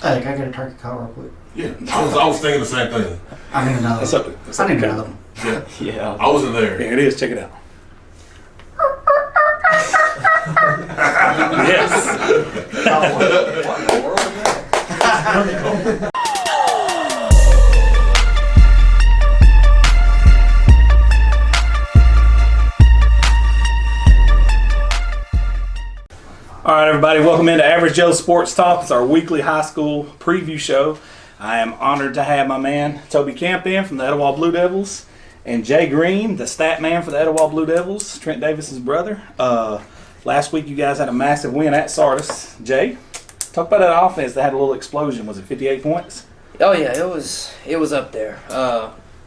Hey, can I get a turkey call real quick? Yeah, I was thinking the same thing. I need another one. I need another one. Yeah, I wasn't there. Yeah, it is. Check it out. Yes. What in the world is that? All right, everybody, welcome into Average Joe Sports Talk. It's our weekly high school preview show. I am honored to have my man Toby Camp in from the Etowah Blue Devils, and Jay Green, the stat man for the Etowah Blue Devils, Trent Davis's brother. Last week you guys had a massive win at Sardis. Jay, talk about that offense that had a little explosion. Was it 58 points? Oh yeah, it was up there.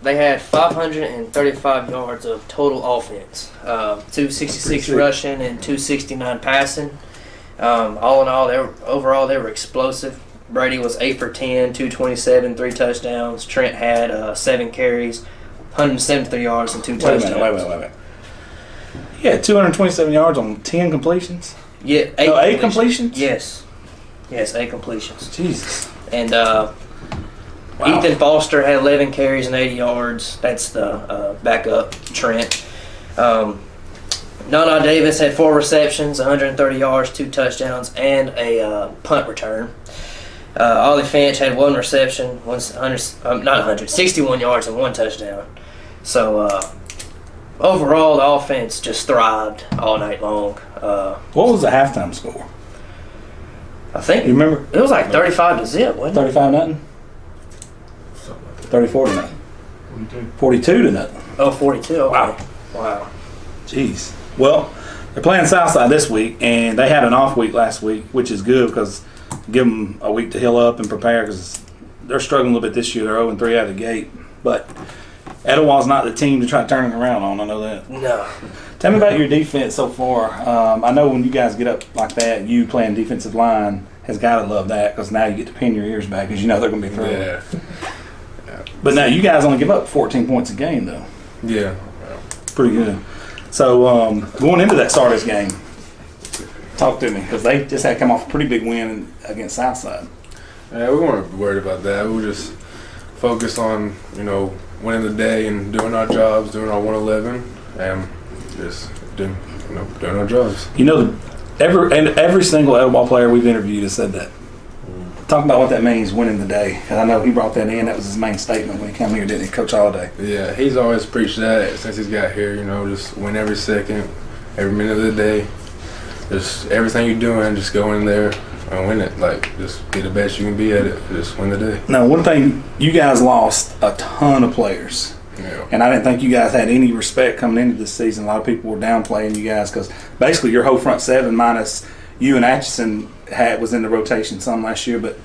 They had 535 yards of total offense, 266 rushing and 269 passing. All in all, they were explosive. Brady was 8 for 10, 227, 3 touchdowns. Trent had 7 carries, 173 yards and 2 touchdowns. Wait a minute. He had 227 yards on 10 completions? Yeah, 8 completions? Yes, 8 completions. Jesus. And Wow. Ethan Foster had 11 carries and 80 yards. That's the backup, Trent. Nana Davis had 4 receptions, 130 yards, 2 touchdowns, and a punt return. Ollie Finch had 1 reception, 61 yards and 1 touchdown. So overall, the offense just thrived all night long. What was the halftime score? I think You remember? it was like 35-0, wasn't it? 35-0? 34-0. 42-0. Oh, 42. Okay. Wow. Jeez. Well, they're playing Southside this week, and they had an off week last week, which is good because give them a week to heal up and prepare because they're struggling a little bit this year. They're 0-3 out of the gate. But Etowah's not the team to try to turn it around on. I know that. No. Tell me about your defense so far. I know when you guys get up like that, you playing defensive line has got to love that because now you get to pin your ears back because you know they're going to be throwing. Yeah. But now you guys only give up 14 points a game, though. Yeah. Pretty good. So going into that Sardis game, talk to me because they just had come off a pretty big win against Southside. Yeah, we weren't worried about that. We were just focused on, winning the day and doing our jobs, doing our 111, and just doing our jobs. Every single Etowah player we've interviewed has said that. Talk about what that means, winning the day. Because I know he brought that in. That was his main statement when he came here, didn't he, Coach Holiday? Yeah, he's always preached that since he's got here. Just win every second, every minute of the day. Just everything you're doing, just go in there and win it. Like, just be the best you can be at it. Just win the day. Now, one thing, you guys lost a ton of players. Yeah. And I didn't think you guys had any respect coming into this season. A lot of people were downplaying you guys because basically your whole front seven minus you and Atchison was in the rotation some last year. But,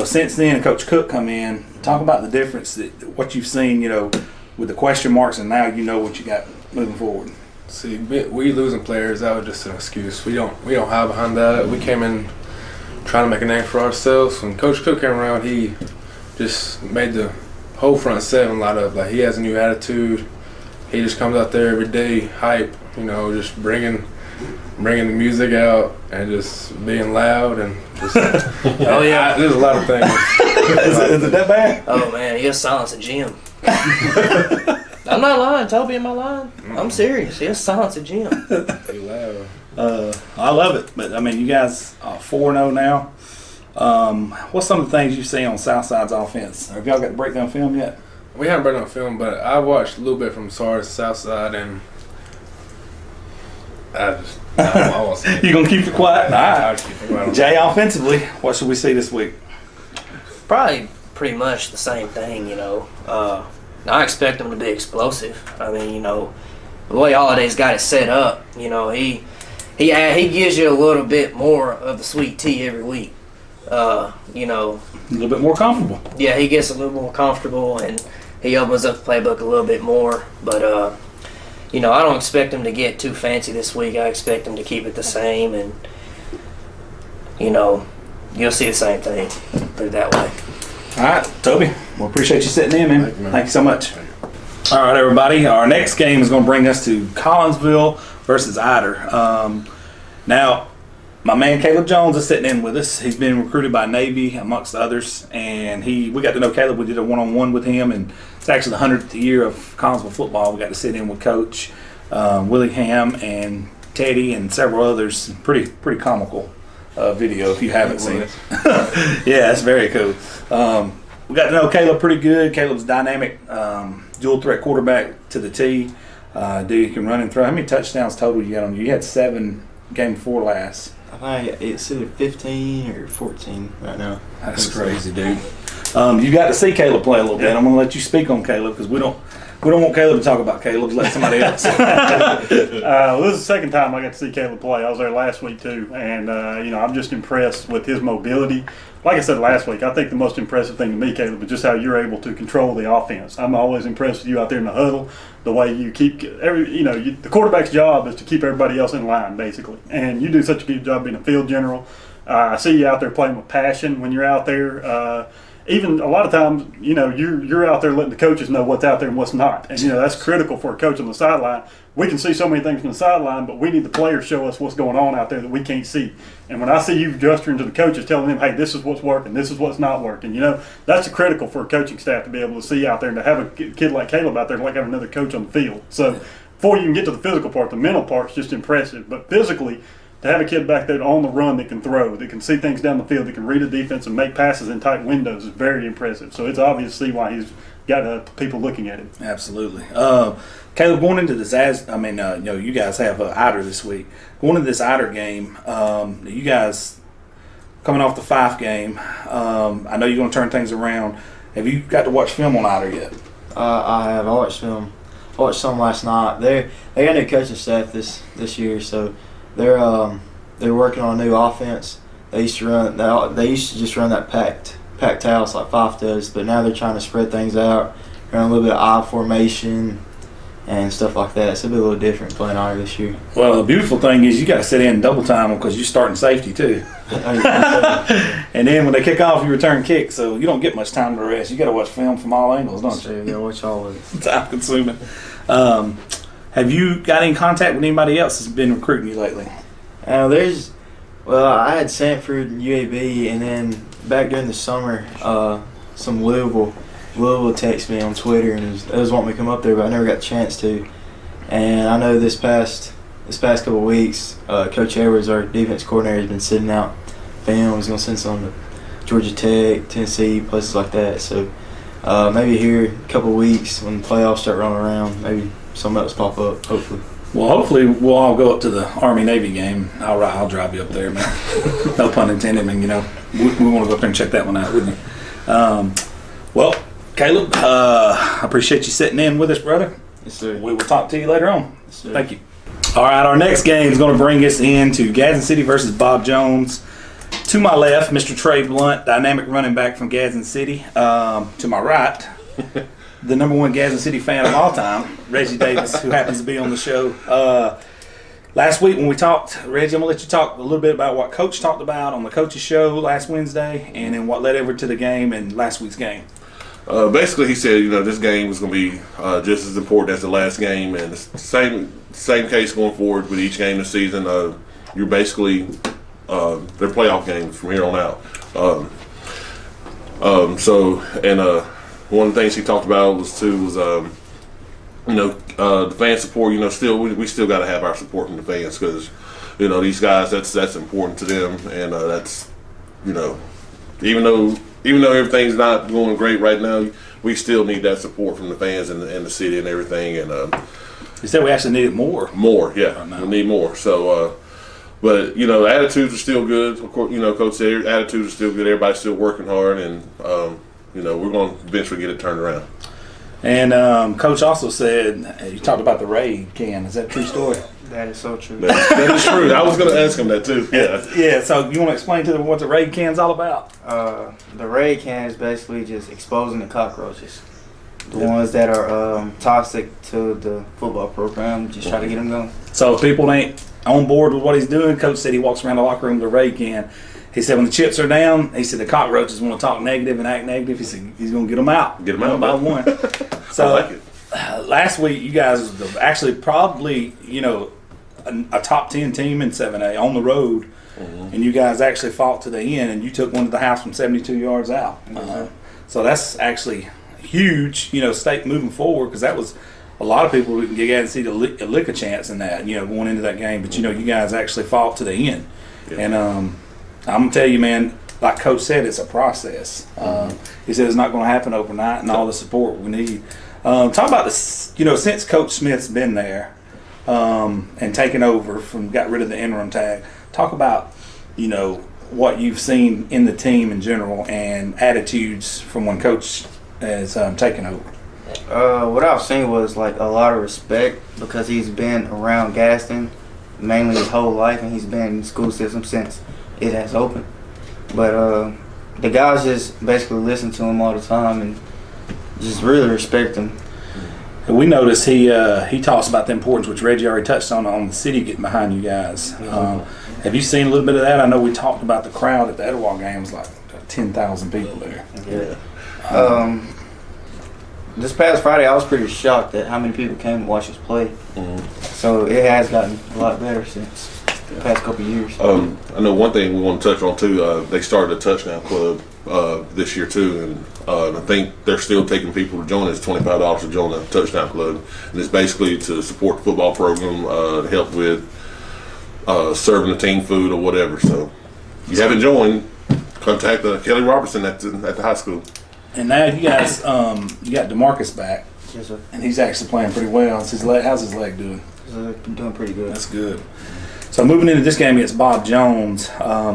since then, Coach Cook come in. Talk about the difference, what you've seen, with the question marks, and now you know what you got moving forward. See, we losing players, that was just an excuse. We don't hide behind that. We came in trying to make a name for ourselves. When Coach Cook came around, he just made the whole front seven light up. Like, he has a new attitude. He just comes out there every day, hype, just bringing the music out and just being loud and just Oh yeah, there's a lot of things. Is it that bad? Oh man, he'll silence a gym. I'm not lying, Toby. Am I lying? I'm serious. He'll silence a gym. Be loud. I love it. But, you guys are 4-0 now. What's some of the things you see on Southside's offense? Have y'all got the breakdown film yet? We haven't been on film, but I watched a little bit from Sardis Southside, and I won't say it. You going to keep it quiet? All I'll right. just keep it quiet. Jay, offensively, what should we see this week? Probably pretty much the same thing, I expect him to be explosive. The way Holiday's got it set up, he gives you a little bit more of the sweet tea every week. A little bit more comfortable. Yeah, he gets a little more comfortable and he opens up the playbook a little bit more. But, I don't expect him to get too fancy this week. I expect him to keep it the same and, you'll see the same thing. Put it that way. All right, Toby. Well, appreciate you sitting in, man. Thank you so much. All right, everybody. Our next game is going to bring us to Collinsville versus Eider. Now, My man Kaleb Jones is sitting in with us. He's been recruited by Navy, amongst others, and we got to know Kaleb. We did a one-on-one with him, and it's actually the 100th year of Collinsville football. We got to sit in with Coach Willie Ham and Teddy and several others. Pretty comical video if you haven't seen it. Yeah, it's very cool. We got to know Kaleb pretty good. Caleb's dynamic, dual threat quarterback to the T. Dude, you can run and throw. How many touchdowns total you got on you? You had 7 game before last. I think it's either 15 or 14 right now. That's crazy, dude. You got to see Kaleb play a little bit. I'm going to let you speak on Kaleb because we don't want Kaleb to talk about Kaleb. Let somebody else. Well, this is the second time I got to see Kaleb play. I was there last week too, and I'm just impressed with his mobility. Like I said last week, I think the most impressive thing to me, Kaleb, is just how you're able to control the offense. I'm always impressed with you out there in the huddle, the way you keep the quarterback's job is to keep everybody else in line, basically. And you do such a good job being a field general. I see you out there playing with passion when you're out there. Even a lot of times, you're out there letting the coaches know what's out there and what's not. And, that's critical for a coach on the sideline. We can see so many things from the sideline, but we need the players show us what's going on out there that we can't see. And when I see you gesturing to the coaches, telling them, hey, this is what's working, this is what's not working, that's critical for a coaching staff to be able to see out there and to have a kid like Kaleb out there like having another coach on the field. So before you can get to the physical part, the mental part's just impressive. But physically, to have a kid back there on the run that can throw, that can see things down the field, that can read a defense and make passes in tight windows is very impressive. So it's obvious to see why he's got people looking at him. Absolutely. Kaleb, going into this, you guys have Eider this week. Going into this Eider game, you guys coming off the Fife game, I know you're going to turn things around. Have you got to watch film on Eider yet? I have. I watched film. I watched some last night. They got a new coaching staff this year, so they're working on a new offense. They used to just run that packed house like Fife does, but now they're trying to spread things out, run a little bit of I formation and stuff like that. So it'll be a little different playing Eider this year. Well, the beautiful thing is you got to sit in double time because you're starting safety too. And then when they kick off, you return kick, so you don't get much time to rest. You got to watch film from all angles, don't you? You got to watch all of it. It's time consuming. Have you got in contact with anybody else that's been recruiting you lately? I had Sanford and UAB, and then back during the summer, some Louisville texted me on Twitter and they was wanting me to come up there, but I never got the chance to. And I know this past couple of weeks, Coach Edwards, our defense coordinator, has been sitting out film. He's going to send some to Georgia Tech, Tennessee, places like that. So maybe here a couple of weeks when the playoffs start rolling around, maybe something else pop up, hopefully. Well, hopefully we'll all go up to the Army-Navy game. I'll drive you up there, man. No pun intended, man. We want to go up there and check that one out, wouldn't we? Well, Kaleb, I appreciate you sitting in with us, brother. Yes, sir. We will talk to you later on. Yes, sir. Thank you. All right, our next game is going to bring us into Gadsden City versus Bob Jones. To my left, Mr. Trey Blount, dynamic running back from Gadsden City. To my right, the number one Gadsden City fan of all time, Reggie Davis, who happens to be on the show. Last week when we talked, Reggie, I'm going to let you talk a little bit about what Coach talked about on the coach's show last Wednesday and then what led over to the game and last week's game. Basically, he said, this game was going to be just as important as the last game, and the same case going forward with each game this season. You're basically their playoff games from here on out. One of the things he talked about was the fan support. We still got to have our support from the fans because these guys, that's important to them, and that's even though everything's not going great right now, we still need that support from the fans and the city and everything. And you said we actually needed more. More, yeah, we need more. So, but attitudes are still good. Of course, Coach said attitudes are still good. Everybody's still working hard, and we're going to eventually get it turned around. And Coach also said you talked about the raid can. Is that a true story? That is so true. That is true. I was going to ask him that too. Yeah. Yeah. So you want to explain to them what the raid can's all about? The raid can is basically just exposing the cockroaches, the ones that are toxic to the football program. Just try to get them going. So if people ain't on board with what he's doing, Coach said he walks around the locker room with a raid can. He said when the chips are down, he said the cockroaches want to talk negative and act negative. He said he's going to get them out. Get them out by one. So I like it. Last week, you guys were actually probably a top 10 team in 7A on the road. and you guys actually fought to the end, and you took one to the house from 72 yards out. So that's actually huge, state moving forward, because that was a lot of people didn't get Gadsden City a lick a chance in that, going into that game. But, you guys actually fought to the end. Yeah. And I'm going to tell you, man, like Coach said, it's a process. He said it's not going to happen overnight, and all the support we need. Talk about this, since Coach Smith's been there and taken over got rid of the interim tag, talk about, what you've seen in the team in general and attitudes from when Coach has taken over. What I've seen was like a lot of respect, because he's been around Gadsden mainly his whole life, and he's been in the school system since it has opened. But the guys just basically listen to him all the time and just really respect him. And we noticed he talks about the importance, which Reggie already touched on the city getting behind you guys. Have you seen a little bit of that? I know we talked about the crowd at the Etowah game was like 10,000 people there. Yeah. This past Friday, I was pretty shocked at how many people came to watch us play. So it has gotten a lot better since the past couple of years. I know one thing we want to touch on too. They started a touchdown club this year too, and I think they're still taking people to join. It's $25 to join the touchdown club, and it's basically to support the football program, to help with serving the team food or whatever. So if you haven't joined, contact Kelly Robertson at the high school. And now you guys, you got DeMarcus back. Yes, sir. And he's actually playing pretty well. How's his leg doing? He's doing pretty good. That's good. So moving into this game against Bob Jones,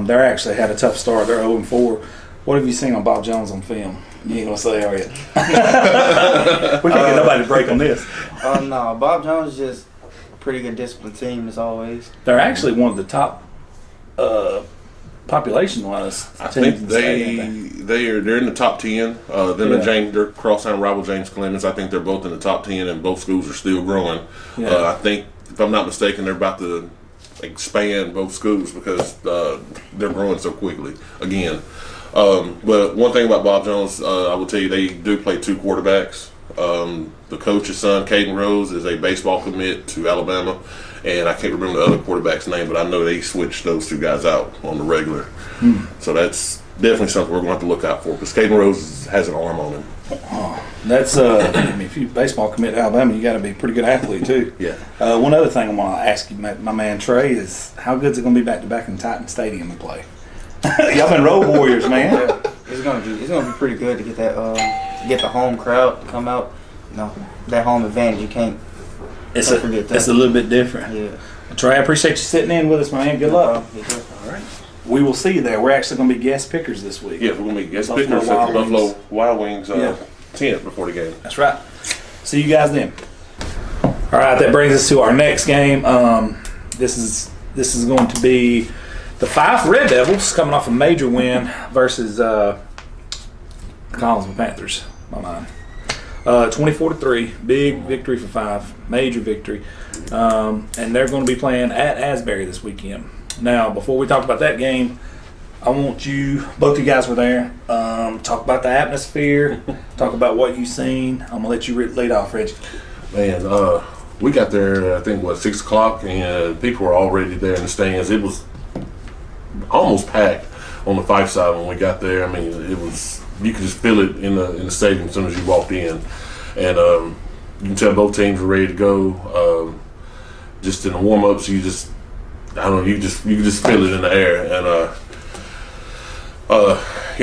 they're actually had a tough start. They're 0-4. What have you seen on Bob Jones on film? You ain't gonna say, are you? We can't get nobody to break on this. No, Bob Jones is just a pretty good disciplined team as always. They're actually one of the top population-wise. I think they're in the top 10. They're crosstown rival James Clemens. I think they're both in the top 10, and both schools are still growing. I think, if I'm not mistaken, they're about to expand both schools because they're growing so quickly again. But one thing about Bob Jones, I will tell you, they do play two quarterbacks. The coach's son, Hayden Rose, is a baseball commit to Alabama, and I can't remember the other quarterback's name, but I know they switched those two guys out on the regular. So that's definitely something we're going to have to look out for, because Hayden Rose has an arm on him. That's if you baseball commit to Alabama, you got to be a pretty good athlete too. Yeah. One other thing I want to ask you, my man Trey, is how good is it going to be back to back in Titan Stadium to play? Y'all been road warriors, man. Yeah, it's gonna be pretty good to get that get the home crowd to come out. That home advantage, you can't forget that. It's a little bit different. Yeah. Trey, I appreciate you sitting in with us, my man. Good luck. All right. We will see you there. We're actually going to be guest pickers this week. Yeah, we're going to be guest pickers at the Buffalo Wild Wings tent before the game. That's right. See you guys then. All right, that brings us to our next game. This is going to be the Fife Red Devils coming off a major win versus the Collinsville Panthers. My mind. 24-3, big victory for Fife, major victory, and they're going to be playing at Asbury this weekend. Now, before we talk about that game, I want you, both you guys were there, talk about the atmosphere, talk about what you've seen. I'm going to let you lead off, Reggie. Man, we got there, I think, 6 o'clock, and people were already there in the stands. It was almost packed on the Fife side when we got there. I mean, it was, you could just feel it in the stadium as soon as you walked in. And you can tell both teams were ready to go. Just in the warm-ups, you just, I don't know, you can just feel it in the air. And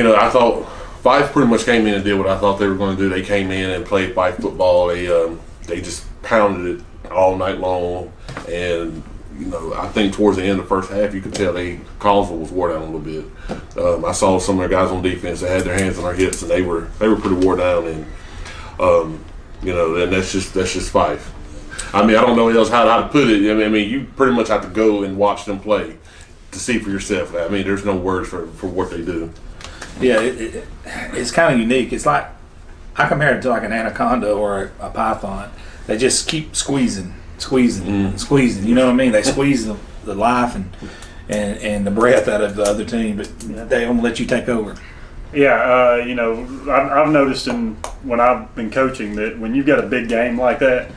I thought Fife pretty much came in and did what I thought they were going to do. They came in and played Fife football. They just pounded it all night long. And I think towards the end of the first half, you could tell Collinsville was wore down a little bit. I saw some of their guys on defense that had their hands on their hips, and they were pretty wore down. And and that's just Fife. I mean, I don't know else how to put it. I mean, you pretty much have to go and watch them play to see for yourself. I mean, there's no words for what they do. Yeah, it's kind of unique. It's like, I compare it to like an anaconda or a python. They just keep squeezing. You know what I mean? They squeeze the life and the breath out of the other team, but they don't let you take over. Yeah, I've noticed when I've been coaching that when you've got a big game like that,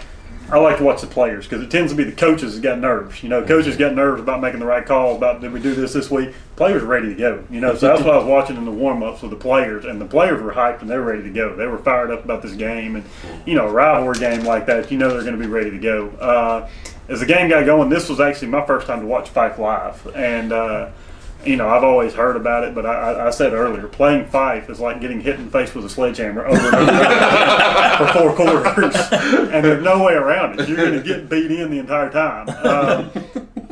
I like to watch the players because it tends to be the coaches that got nerves. Coaches got nerves about making the right calls, about did we do this week. Players are ready to go. So that's what I was watching in the warm-ups with the players, and the players were hyped and they were ready to go. They were fired up about this game, and a rivalry game like that, they're going to be ready to go. As the game got going, this was actually my first time to watch Fife live, and I've always heard about it, but I said earlier, playing Fife is like getting hit in the face with a sledgehammer over and over again for 4 quarters, and there's no way around it. You're going to get beat in the entire time.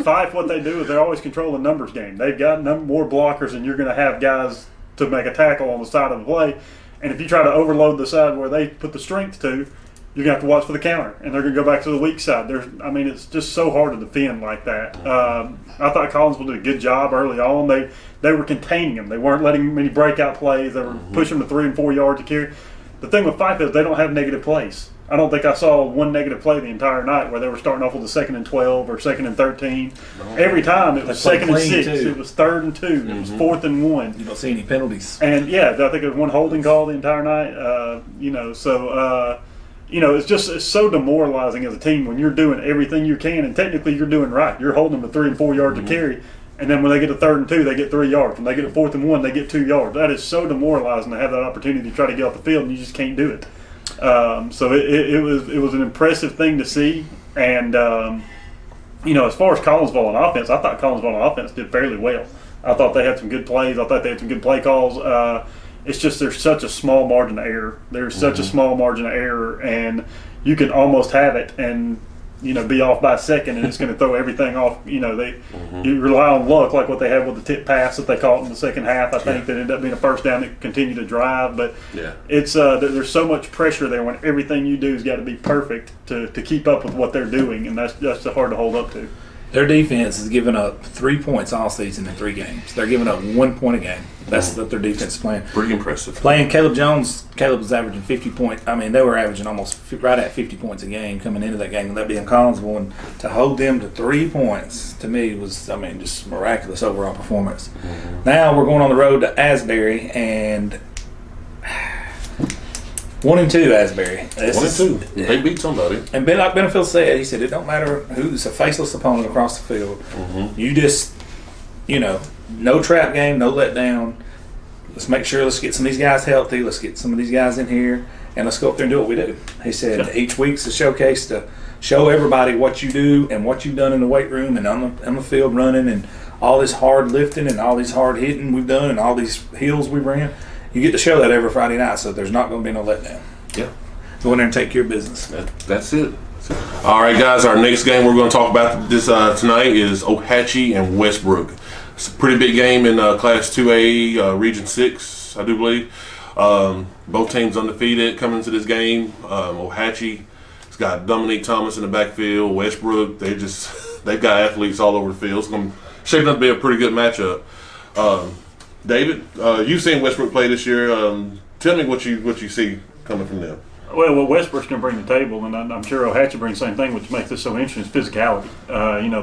Fife, what they do is they always control the numbers game. They've got more blockers, and you're going to have guys to make a tackle on the side of the play, and if you try to overload the side where they put the strength to, you're going to have to watch for the counter, and they're going to go back to the weak side. It's just so hard to defend like that. I thought Collinsville did a good job early on. They were containing them. They weren't letting many breakout plays. They were pushing them to 3 and 4 yards to carry. The thing with Fife is they don't have negative plays. I don't think I saw one negative play the entire night where they were starting off with a 2nd and 12 or 2nd and 13. Every time it was 2nd and 6. Too. It was 3rd and 2. It was 4th and 1. You don't see any penalties. And I think there was one holding call the entire night. It's so demoralizing as a team when you're doing everything you can, and technically you're doing right. You're holding them to 3 and 4 yards to carry, and then when they get to 3rd and 2, they get 3 yards. When they get to 4th and 1, they get 2 yards. That is so demoralizing to have that opportunity to try to get off the field, and you just can't do it. It was an impressive thing to see, and as far as Collinsville on offense, I thought Collinsville on offense did fairly well. I thought they had some good plays. I thought they had some good play calls. It's just there's such a small margin of error. There's such a small margin of error, and you can almost have it and be off by a second, and it's going to throw everything off. You rely on luck, like what they had with the tip pass that they caught in the second half. I think that ended up being a first down that continued to drive, but it's there's so much pressure there when everything you do has got to be perfect to keep up with what they're doing, and that's hard to hold up to. Their defense has given up 3 points all season in 3 games. They're giving up 1 point a game. That's what their defense is playing. Pretty impressive. Playing Kaleb Jones, Kaleb was averaging 50 points. They were averaging almost right at 50 points a game coming into that game, and that being Collinsville. And to hold them to 3 points, to me, was, just miraculous overall performance. Now we're going on the road to Asbury, and 1-2 Asbury. 1-2. They beat somebody. And like Benefield said, he said it don't matter who's a faceless opponent across the field. You just, no trap game, no letdown. Let's make sure, let's get some of these guys healthy. Let's get some of these guys in here, and let's go up there and do what we do. He said each week's a showcase to show everybody what you do and what you've done in the weight room and on the field running, and all this hard lifting and all these hard hitting we've done and all these hills we ran. You get to show that every Friday night, so there's not going to be no letdown. Yeah. Go in there and take care of business. That's it. All right, guys, our next game we're going to talk about this tonight is Hatchie and Westbrook. It's a pretty big game in Class 2A, Region 6, I do believe. Both teams undefeated coming into this game. Hatchie's got Dominique Thomas in the backfield. Westbrook, they've got athletes all over the field. It's going to shape up to be a pretty good matchup. David, you've seen Westbrook play this year. Tell me what you see coming from them. Well, what Westbrook's going to bring to the table, and I'm sure Hatchie brings the same thing, which makes this so interesting, is physicality.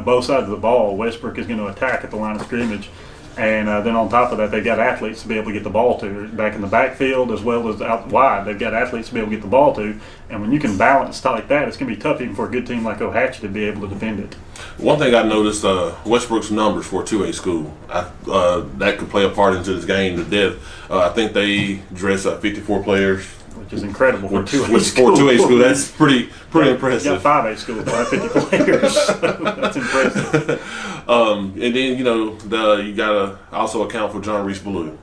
Both sides of the ball, Westbrook is going to attack at the line of scrimmage, and then on top of that, they've got athletes to be able to get the ball to, back in the backfield as well as out wide. They've got athletes to be able to get the ball to, and when you can balance like that, it's going to be tough even for a good team like Hatchie to be able to defend it. One thing I noticed, Westbrook's numbers for a 2A school, that could play a part into this game, the depth. I think they dress 54 players. Which is incredible for a 2A school. For a 2A school, that's pretty impressive. You got 5A schools that have 50 players. That's impressive. And then, you got to also account for John Reese Blue.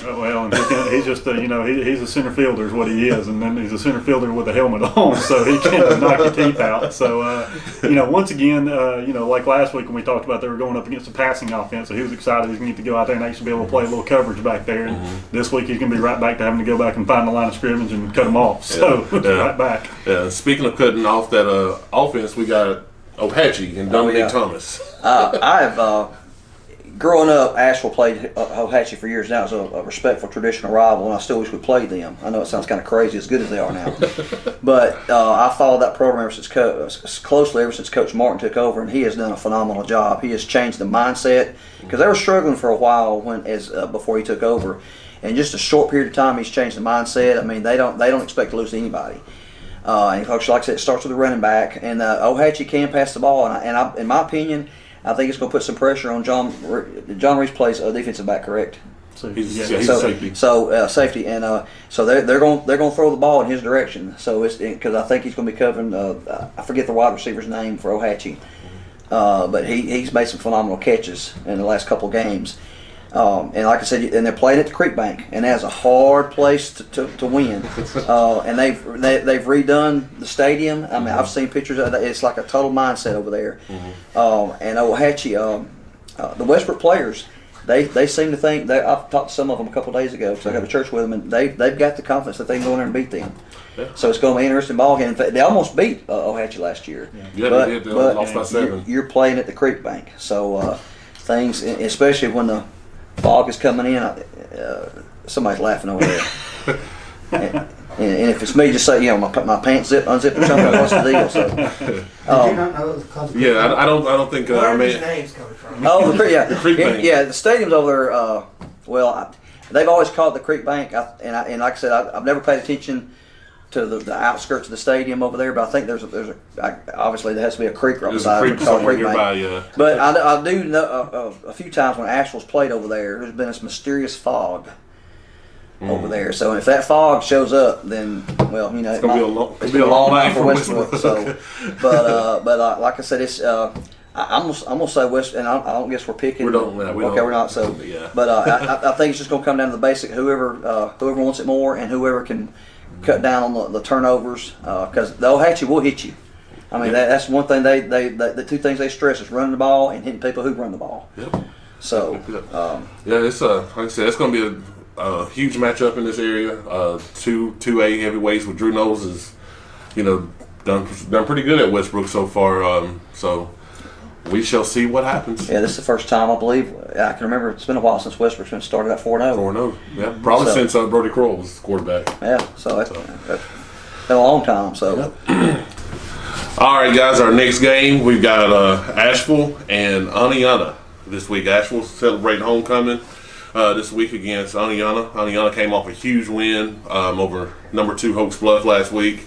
Well, and he's just he's a center fielder is what he is, and then he's a center fielder with a helmet on, so he can knock your teeth out. So, once again, like last week when we talked about they were going up against a passing offense, so he was excited he's going to get to go out there and actually be able to play a little coverage back there. And this week he's going to be right back to having to go back and find the line of scrimmage and cut them off. So, right back. Yeah. Speaking of cutting off that offense, we got Hatchie and Dominique Thomas. Growing up, Asheville played Hatchie for years now as a respectful traditional rival, and I still wish we played them. I know it sounds kind of crazy, as good as they are now. But I followed that program closely ever since Coach Martin took over, and he has done a phenomenal job. He has changed the mindset, because they were struggling for a while before he took over. In just a short period of time, he's changed the mindset. They don't expect to lose to anybody. And Coach, like I said, it starts with the running back. And Hatchie can pass the ball. And in my opinion, I think it's going to put some pressure on John Reese plays defensive back, correct? So, He's yeah. a safety. So safety, and so they're going to throw the ball in his direction. So it's because I think he's going to be covering. I forget the wide receiver's name for Hatchie, but he's made some phenomenal catches in the last couple of games. And like I said, and they're playing at the Creek Bank, and that's a hard place to win. And they've redone the stadium. I mean, I've seen pictures of it. It's like a total mindset over there. And Hatchie, the Westbrook players. They seem to think that I've talked to some of them a couple of days ago because I got to church with them, and they've got the confidence that they can go in there and beat them. Yeah. So it's going to be an interesting ball game. In fact, they almost beat Hatchie last year. Yeah, they did. They lost by 7. You're playing at the Creek Bank, so things, especially when the fog is coming in, somebody's laughing over there. And if it's me, just say, my pants unzipped or something. What's the deal? So, Did you not know it was called the Yeah, I don't think. Where I are mean, these names coming from? The Creek Bank. Yeah, the stadium's over there. They've always called it the Creek Bank, and like I said, I've never paid attention to the outskirts of the stadium over there, but I think there's obviously there has to be a creek right There's beside a it. creek It's called somewhere Creek Bank. nearby. Yeah. But I do know a few times when Asheville's played over there's been this mysterious fog over there. So if that fog shows up, then It's gonna be a long night for Westbrook. So, but like I said, it's I'm gonna say West, and I don't guess we're picking. We don't. We're not. So, Yeah. But I think it's just gonna come down to the basic. Whoever wants it more, and whoever can cut down on the turnovers, because the Hatchie will hit you. I mean, that's one thing the two things they stress is running the ball and hitting people who run the ball. Yep. So, it's like I said, it's going to be a huge matchup in this area. 2A heavyweights with Drew Knowles is, done pretty good at Westbrook so far. So we shall see what happens. yeah, this is the first time I believe I can remember. It's been a while since Westbrook's been started at 4-0. 4-0. Yeah, probably since Brody Kroll was quarterback. Yeah, so that's been a long time. So. All right, guys, our next game, we've got Asheville and Aniana this week. Asheville celebrating homecoming this week against Aniana. Aniana came off a huge win over number 2 Hoaks Bluff last week.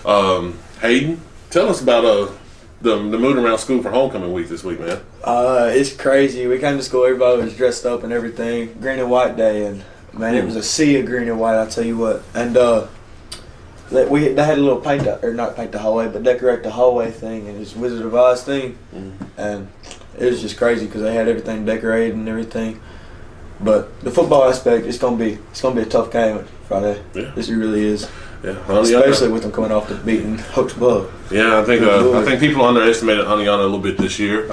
Hayden, tell us about the mood around school for homecoming week this week, man. It's crazy. We came to school, everybody was dressed up and everything. Green and white day, and man, it was a sea of green and white, I'll tell you what. And they had a little not paint the hallway, but decorate the hallway thing, and it's Wizard of Oz thing. And it was just crazy because they had everything decorated and everything. But the football aspect, it's gonna be a tough game Friday. Yeah. This really is. Yeah, especially with them coming off the beating Hoaks Bluff. Yeah, I think people underestimated Aniana a little bit this year.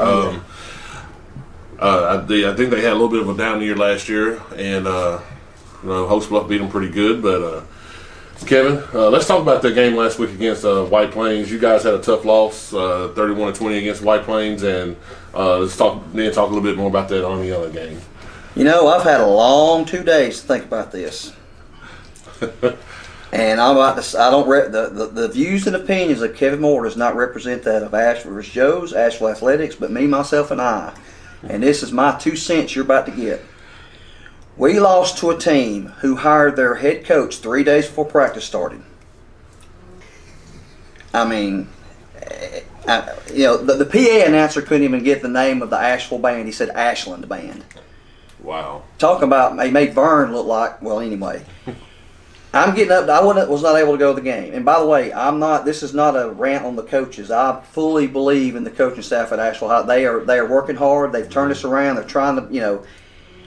I think they had a little bit of a down year last year, and Hoaks Bluff beat them pretty good. But Kevin, let's talk about that game last week against White Plains. You guys had a tough loss, 31-20 against White Plains, and let's talk a little bit more about that Aniana game. I've had a long 2 days to think about this. And the views and opinions of Kevin Moore does not represent that of Asheville vs. Joe's, Asheville Athletics, but me, myself, and I. And this is my 2 cents you're about to get. We lost to a team who hired their head coach 3 days before practice started. I mean, the PA announcer couldn't even get the name of the Asheville band. He said Ashland Band. Wow. Talking about, he made Vern look like, well, anyway. I'm getting up. I was not able to go to the game. And by the way, this is not a rant on the coaches. I fully believe in the coaching staff at Asheville. They are working hard. They've turned us around. They're trying to,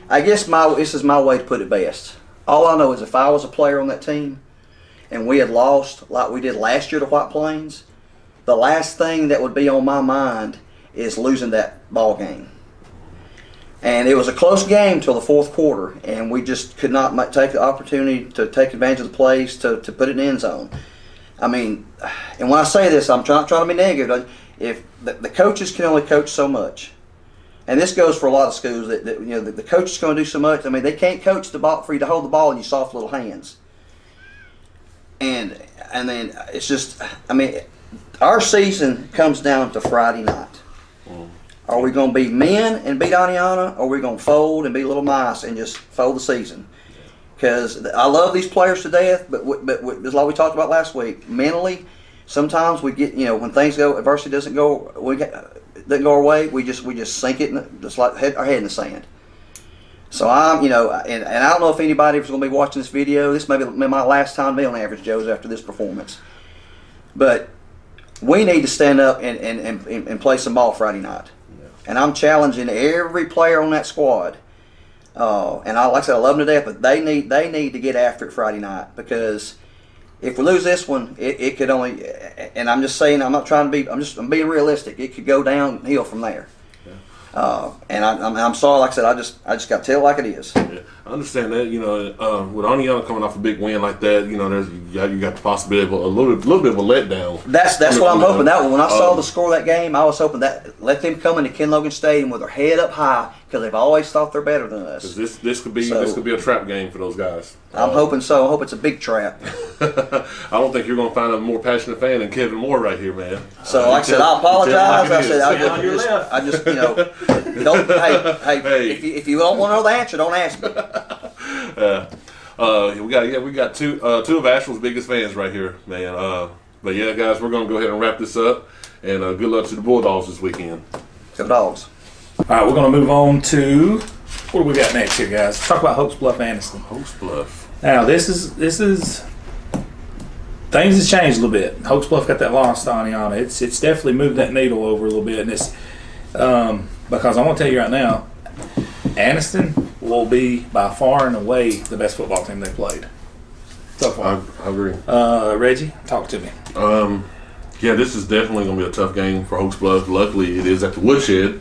I guess this is my way to put it best. All I know is if I was a player on that team and we had lost like we did last year to White Plains, the last thing that would be on my mind is losing that ball game. And it was a close game till the fourth quarter, and we just could not take the opportunity to take advantage of the plays to put it in the end zone. I mean, and when I say this, I'm trying to be negative. If the coaches can only coach so much, and this goes for a lot of schools, that the coach is going to do so much. I mean, they can't coach the ball for you to hold the ball in your soft little hands. And then it's just, our season comes down to Friday night. Are we going to be men and beat Aniana, or are we going to fold and be little mice and just fold the season? because I love these players to death, but it's like we talked about last week. Mentally, sometimes we get, when things go, adversity doesn't go our way, we just sink it, just like our head in the sand. So I'm, and I don't know if anybody is going to be watching this video. This may be my last time to be on Average Joe's after this performance, but we need to stand up and play some ball Friday night. Yeah. And I'm challenging every player on that squad. Like I said, I love them to death, but they need to get after it Friday night, because if we lose this one, it could only. And I'm just saying, I'm not trying to be. I'm being realistic. It could go downhill from there. And I'm sorry, like I said, I just got to tell it like it is. Yeah, I understand that. With Aniana coming off a big win like that, you got the possibility of a little bit of a letdown. That's what I'm hoping. That when I saw the score of that game, I was hoping that let them come into Ken Logan Stadium with their head up high, because they've always thought they're better than us. This could be a trap game for those guys. I'm hoping so. I hope it's a big trap. I don't think you're going to find a more passionate fan than Kevin Moore right here, man. So, like I said, I apologize. I just don't. Hey, if you don't want to know the answer, don't ask me. We got two of Asheville's biggest fans right here, man. But yeah, guys, we're going to go ahead and wrap this up, and good luck to the Bulldogs this weekend. Go Dogs. All right, we're going to move on to what do we got next here, guys? Let's talk about Hoaks Bluff, Anniston. Hoaks Bluff. Now, this is things has changed a little bit. Hoaks Bluff got that loss on it. It's definitely moved that needle over a little bit, and it's because I'm going to tell you right now, Anniston will be by far and away the best football team they played so far. I agree. Reggie, talk to me. Yeah, this is definitely going to be a tough game for Hoaks Bluff. Luckily, it is at the Woodshed.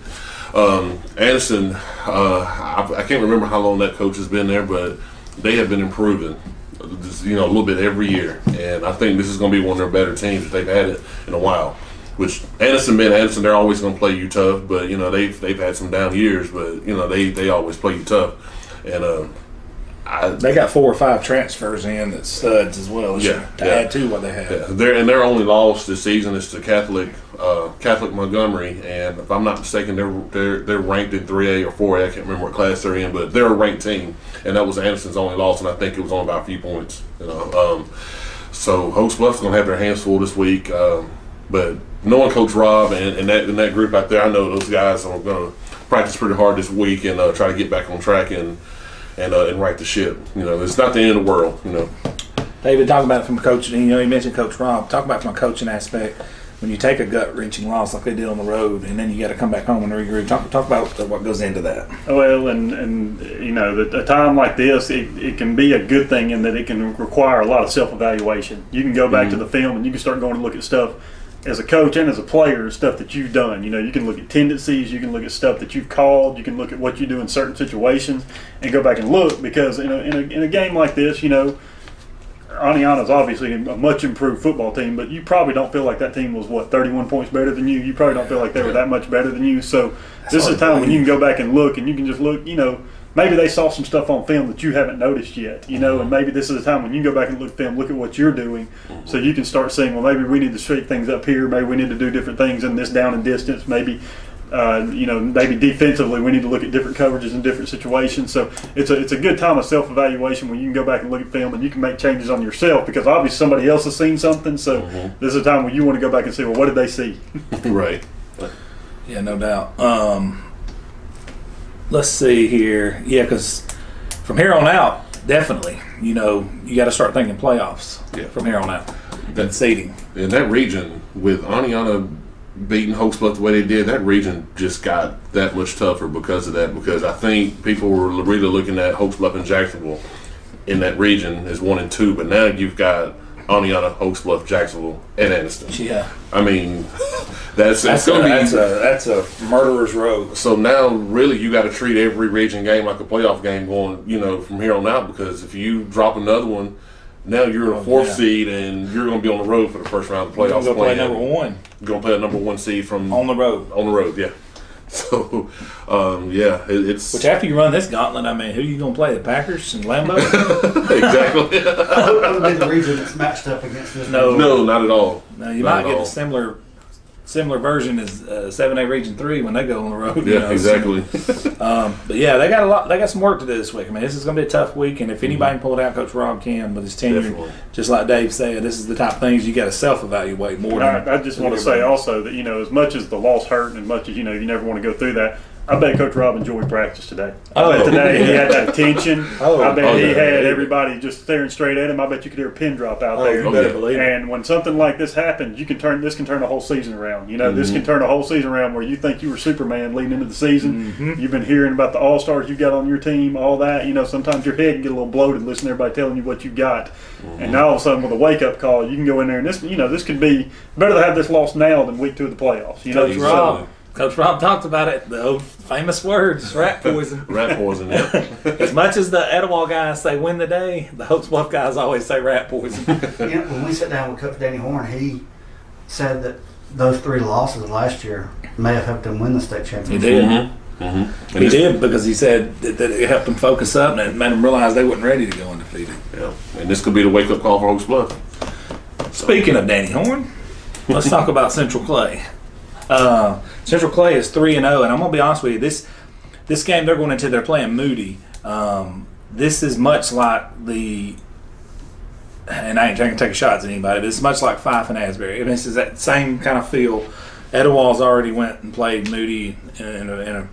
Anderson, I can't remember how long that coach has been there, but they have been improving, a little bit every year. And I think this is going to be one of their better teams if they've had it in a while. Which Anderson, they're always going to play you tough, but they've had some down years, but they always play you tough. And they got 4 or 5 transfers in that's studs as well to add to what they have. Yeah. Their only loss this season is to Catholic Montgomery, and if I'm not mistaken, they're ranked in 3A or 4A. I can't remember what class they're in, but they're a ranked team, and that was Anderson's only loss, and I think it was only by a few points. So Hoaks Bluff's gonna have their hands full this week, but knowing Coach Rob and that group out there, I know those guys are gonna practice pretty hard this week and try to get back on track and right the ship. It's not the end of the world. David, talking about it from coaching. You mentioned Coach Rob. Talk about it from a coaching aspect. When you take a gut-wrenching loss like they did on the road, and then you got to come back home and regroup. Talk about what goes into that. Well, and a time like this, it can be a good thing in that it can require a lot of self-evaluation. You can go back to the film and you can start going and look at stuff as a coach and as a player, stuff that you've done. You can look at tendencies, you can look at stuff that you've called, you can look at what you do in certain situations and go back and look, because in a game like this, Aniana's obviously a much improved football team, but you probably don't feel like that team was 31 points better than you. You probably don't feel like they were that much better than you. So this is a time when you can go back and look, and you can just look, maybe they saw some stuff on film that you haven't noticed yet, and maybe this is a time when you go back and look at film, look at what you're doing, so you can start saying, well, maybe we need to shake things up here, maybe we need to do different things in this down and distance, maybe maybe defensively we need to look at different coverages in different situations. So it's a good time of self-evaluation when you can go back and look at film and you can make changes on yourself, because obviously somebody else has seen something. So this is a time when you want to go back and say, well, what did they see? Right. Yeah, no doubt. Let's see here. Yeah, because from here on out, definitely, you got to start thinking playoffs from here on out. That seeding. In that region, with Aniana beating Hoaks Bluff the way they did, that region just got that much tougher because of that. Because I think people were really looking at Hoaks Bluff and Jacksonville in that region as 1 and 2, but now you've got Aniana, Hoaks Bluff, Jacksonville, and Anniston. Yeah, I mean, that's a murderer's row. So now, really, you got to treat every region game like a playoff game going, from here on out. Because if you drop another one, now you're a 4th seed, and you're going to be on the road for the first round of the playoffs. You're going to play number 1. You're going to play a number 1 seed from on the road. On the road, yeah. So, it's which after you run this gauntlet, who are you going to play? The Packers and Lambeau? Exactly. Other than the region that's matched up against this. No, not at all. No, you might get a similar similar version as 7A Region 3 when they go on the road. Yeah, exactly. But yeah, they got some work to do this week. I mean, this is going to be a tough week, and if anybody can pull it out, Coach Rob can with his tenure. Definitely. Just like Dave said, this is the type of things you got to self-evaluate more. I just want to say also that, as much as the loss hurt and as much as, you never want to go through that, I bet Coach Rob enjoyed practice today. I bet today he had that attention. I bet he had everybody just staring straight at him. I bet you could hear a pin drop out there. You better believe it. And when something like this happens, this can turn a whole season around. This can turn a whole season around where you think you were Superman leading into the season. Mm-hmm. You've been hearing about the All-Stars you got on your team, all that. Sometimes your head can get a little bloated listening to everybody telling you what you got. Mm-hmm. And now all of a sudden with a wake-up call, you can go in there and this could be better to have this loss now than week 2 of the playoffs. Coach Rob talked about it, the old famous words, rat poison. Rat poison, yeah. As much as the Etowah guys say win the day, the Hoaks Bluff guys always say rat poison. When we sat down with Coach Danny Horn, he said that those 3 losses last year may have helped him win the state championship. He did. Mm-hmm. Mm-hmm. He did, because he said that it helped them focus up and it made them realize they weren't ready to go undefeated. Yeah. And this could be the wake-up call for Hoaks Bluff. Speaking of Danny Horn, let's talk about Central Clay. Central Clay is 3-0, and I'm gonna be honest with you. This game they're going into, they're playing Moody. This is much like and I ain't trying to take shots at anybody, but it's much like Fife and Asbury. I mean, this is that same kind of feel. Etowahs already went and played Moody in a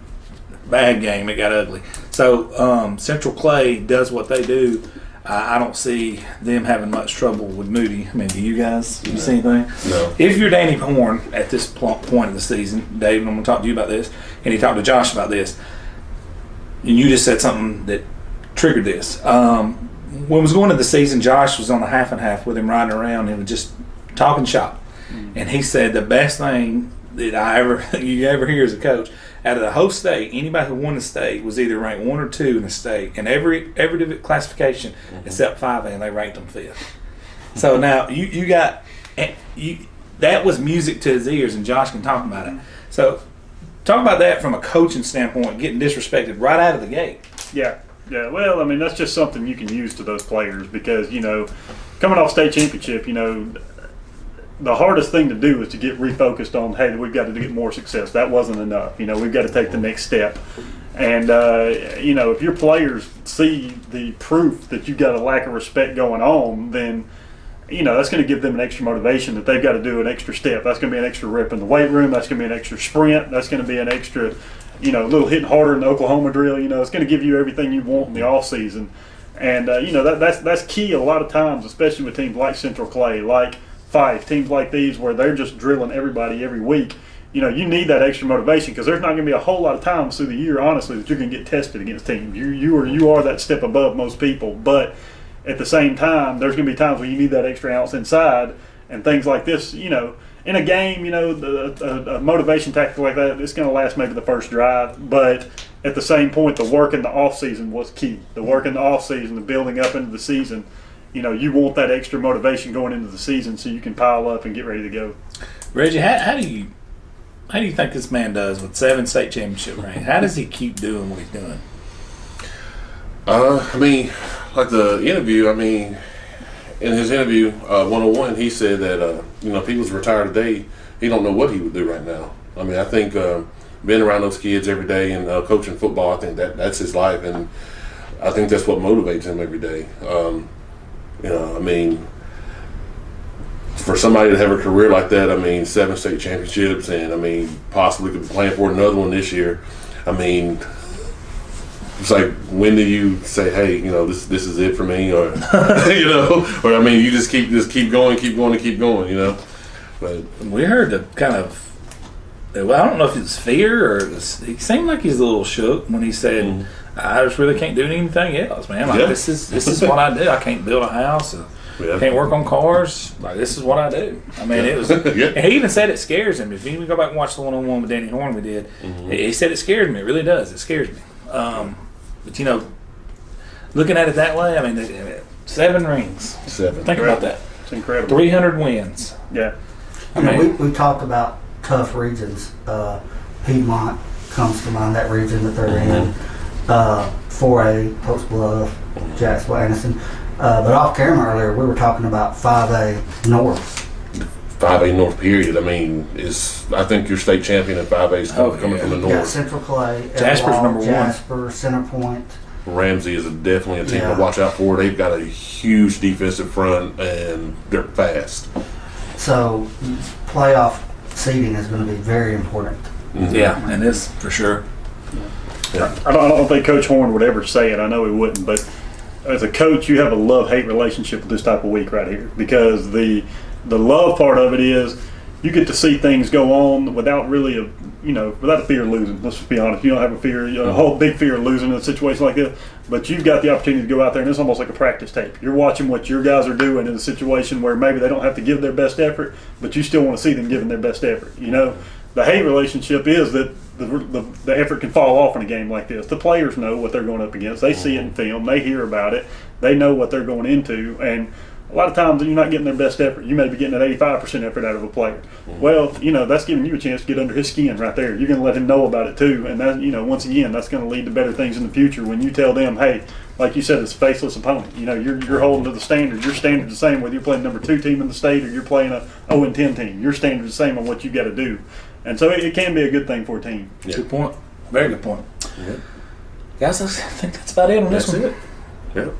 bad game. It got ugly. So Central Clay does what they do. I don't see them having much trouble with Moody. I mean, do you guys? Do you see anything? No. If you're Danny Horn at this point of the season, Dave, and I'm going to talk to you about this, and he talked to Josh about this, and you just said something that triggered this. When we was going into the season, Josh was on the half and half with him riding around and was just talking shop. Mm-hmm. And he said the best thing that you ever hear as a coach, out of the whole state, anybody who won the state was either ranked 1 or 2 in the state, and every classification except 5A, and they ranked them 5th. So now you got that was music to his ears, and Josh can talk about it. So talk about that from a coaching standpoint, getting disrespected right out of the gate. Yeah. Well, I mean, that's just something you can use to those players because coming off state championship, the hardest thing to do is to get refocused on, hey, we've got to get more success. That wasn't enough. We've got to take the next step. And, if your players see the proof that you've got a lack of respect going on, then, that's going to give them an extra motivation that they've got to do an extra step. That's going to be an extra rep in the weight room. That's going to be an extra sprint. That's going to be an extra, little hitting harder in the Oklahoma drill. It's going to give you everything you want in the off season. And, that's key a lot of times, especially with teams like Central Clay, like Fife, teams like these where they're just drilling everybody every week. You need that extra motivation because there's not going to be a whole lot of times through the year, honestly, that you're going to get tested against teams. You are that step above most people, but at the same time, there's going to be times where you need that extra ounce inside, and things like this. In a game, a motivation tactic like that, it's going to last maybe the first drive, but at the same point, the work in the off season was key. The work in the off season, the building up into the season. You want that extra motivation going into the season so you can pile up and get ready to go. Reggie, how do you think this man does with 7 state championship rings? How does he keep doing what he's doing? I mean, like the interview, in his interview, 101, he said that, if he was retired today, he don't know what he would do right now. I think being around those kids every day and coaching football, I think that's his life, and I think that's what motivates him every day. For somebody to have a career like that, 7 state championships, and possibly could be playing for another one this year. It's like, when do you say, hey, this is it for me, or or you just keep going. But we heard the kind of, well, I don't know if it's fear or he seemed like he's a little shook when he said, I just really can't do anything else, man. This is what I do. I can't build a house. Can't work on cars. This is what I do. It was. And he even said it scares him. If you go back and watch the 101 with Danny Horn we did, he said it scares me. It really does. It scares me. But looking at it that way, 7 rings. 7. Think about that. It's incredible. 300 wins. Yeah. We talked about tough regions. Piedmont comes to mind, that region that they're in. 4A, Hoaks Bluff, Jacksonville, Anderson. But off camera earlier, we were talking about 5A North. 5A North period, I mean, I think your state champion in 5A is coming from the You got north. Central Clay, Jasper's Etowah, number one. Jasper, Centerpoint. Ramsey is definitely a team Yeah. to watch out for. They've got a huge defensive front and they're fast. So playoff seeding is going to be very important. Yeah, and this for sure. I don't think Coach Horn would ever say it. I know he wouldn't, but as a coach, you have a love-hate relationship with this type of week right here, because the love part of it is you get to see things go on without really without a fear of losing. Let's just be honest. You don't have a fear, a whole big fear of losing in a situation like this, but you've got the opportunity to go out there, and it's almost like a practice tape. You're watching what your guys are doing in a situation where maybe they don't have to give their best effort, but you still want to see them giving their best effort. The hate relationship is that the effort can fall off in a game like this. The players know what they're going up against. They see it in film. They hear about it. They know what they're going into. And a lot of times you're not getting their best effort. You may be getting an 85% effort out of a player. Well, that's giving you a chance to get under his skin right there. You're going to let him know about it too. And that, once again, that's going to lead to better things in the future when you tell them, hey, like you said, it's a faceless opponent. You're holding to the standard. Your standard's the same whether you're playing number 2 team in the state or you're playing a 0-10 team. Your standard's the same on what you got to do. And so it can be a good thing for a team. Yeah. Good point. Very good point. Yeah. Guys, I think that's about it on this one. That's it. Yep.